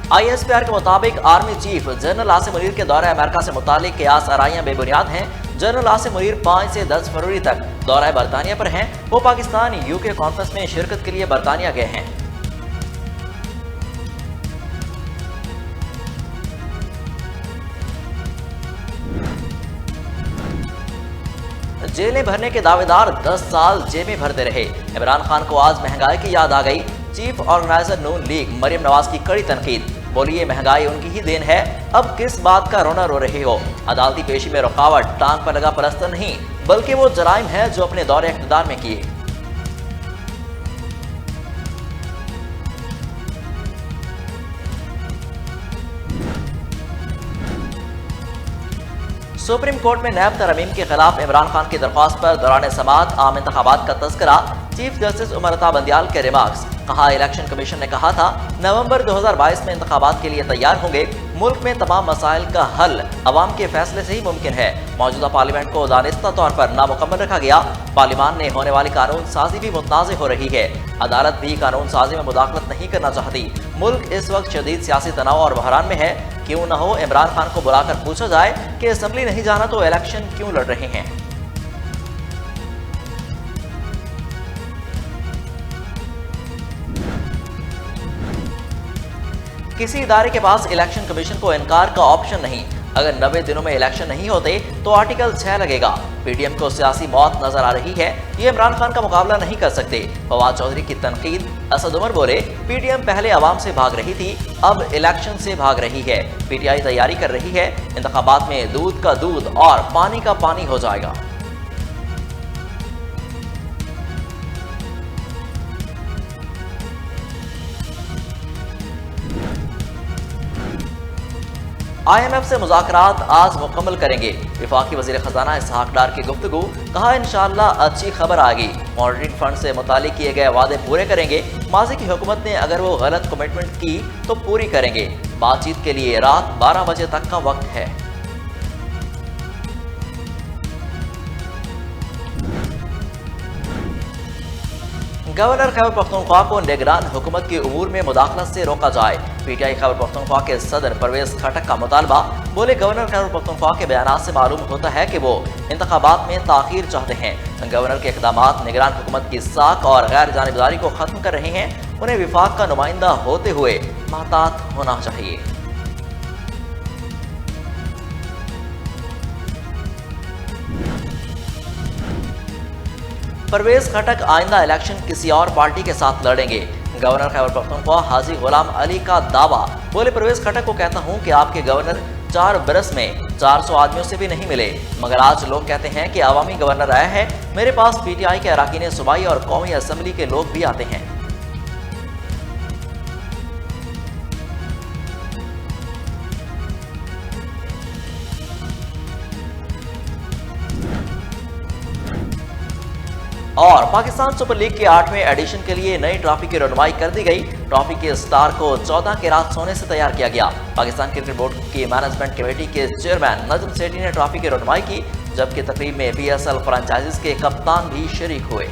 ISPR के मुताबिक army chief general Asim Munir के दौरे अमेरिका से मुतालिक कयास आराइयां बेबुनियाद हैं। जनरल आसिम मुनीर 5 से 10 फरवरी तक दौरा बरतानिया पर हैं। वो पाकिस्तान UK कॉन्फ्रेंस में शिरकत के लिए बरतानिया गए हैं। जेलें भरने के दावेदार 10 साल जेबें भरते रहे। इमरान खान को आज महंगाई की याद आ गई। चीफ ऑर्गेनाइजर नून लीग मरियम नवाज की कड़ी तनकीद, बोली ये महंगाई उनकी ही देन है, अब किस बात का रोना रो रहे हो। अदालती पेशी में रुकावट टांग पर लगा परस्तर नहीं, बल्कि वो जराइम है जो अपने दौरे इख्तिदार में किए। सुप्रीम कोर्ट में नैब तरमीम के खिलाफ इमरान खान की दरख्वास्त पर दौरान समाअत आम इंतखाबात का तस्करा। चीफ जस्टिस उमर अता बंदियाल के रिमार्क्स, कहा इलेक्शन कमीशन ने कहा था नवंबर 2022 में इंतखाबात के लिए तैयार होंगे। मुल्क में तमाम मसाइल का हल अवाम के फैसले से ही मुमकिन है। मौजूदा पार्लियामेंट को दानिस्ता तौर पर नामुकम्मल रखा गया। पार्लियामान में होने वाली कानून साजी भी मुतनाज़ हो रही है। अदालत भी कानून साजी में मुदाखलत नहीं करना चाहती। मुल्क इस वक्त शदीद सियासी तनाव और बहरान में है। क्यों न हो इमरान खान को बुलाकर पूछा जाए कि असेंबली नहीं जाना तो इलेक्शन क्यों लड़ रहे हैं। किसी इदारे के पास इलेक्शन कमीशन को इनकार का ऑप्शन नहीं। अगर 90 दिनों में इलेक्शन नहीं होते तो आर्टिकल 6 लगेगा। PDM को सियासी मौत नजर आ रही है, ये इमरान खान का मुकाबला नहीं कर सकते। फवाद चौधरी की तनकीद, असद उमर बोले PDM पहले अवाम से भाग रही थी, अब इलेक्शन से भाग रही है। PTI तैयारी कर रही है, इंतखाबात में दूध का दूध और पानी का पानी हो जाएगा। IMF से मुज़ाकरात आज मुकम्मल करेंगे। वफाकी वज़ीर ख़ज़ाना इसहाक डार की गुफ्तगू, कहा इंशाअल्लाह अच्छी खबर आएगी। मॉनिटरिंग फंड से मुतालिक किए गए वादे पूरे करेंगे। माज़ी की हुकूमत ने अगर वो गलत कमिटमेंट की तो पूरी करेंगे। बातचीत के लिए रात 12 बजे तक का वक्त है। गवर्नर खैबर पख्तूनख्वा को निगरान हुकूमत की उमूर में मुदाखलत से रोका जाए। PTI खैबर पख्तूनख्वा के सदर परवेज खटक का मुतालबा, बोले गवर्नर खैबर पख्तूनख्वा के बयानात से मालूम होता है कि वो इंतखाबात में ताखीर चाहते हैं। गवर्नर के इक़दामात निगरान हुकूमत की साख और गैर जानिबदारी को खत्म कर रहे हैं। उन्हें विफाक का नुमाइंदा होते हुए महतात होना चाहिए। परवेज खटक आइंदा इलेक्शन किसी और पार्टी के साथ लड़ेंगे। गवर्नर खैबर पख्तूनख्वा हाजी गुलाम अली का दावा, बोले परवेज खटक को कहता हूं कि आपके गवर्नर 4 बरस में 400 आदमियों से भी नहीं मिले, मगर आज लोग कहते हैं कि अवामी गवर्नर आया है। मेरे पास PTI के अरकान सूबाई और कौमी असम्बली के लोग भी आते हैं। और पाकिस्तान सुपर लीग के 8वें एडिशन के लिए नई ट्रॉफी की रनमाई कर दी गई। ट्रॉफी के स्टार को 14 के रात सोने से तैयार किया गया। पाकिस्तान क्रिकेट बोर्ड की मैनेजमेंट कमेटी के चेयरमैन नजम सेठी ने ट्रॉफी की रनमाई की, जबकि तकरीब में PSL फ्रेंचाइजीज के कप्तान भी शरीक हुए।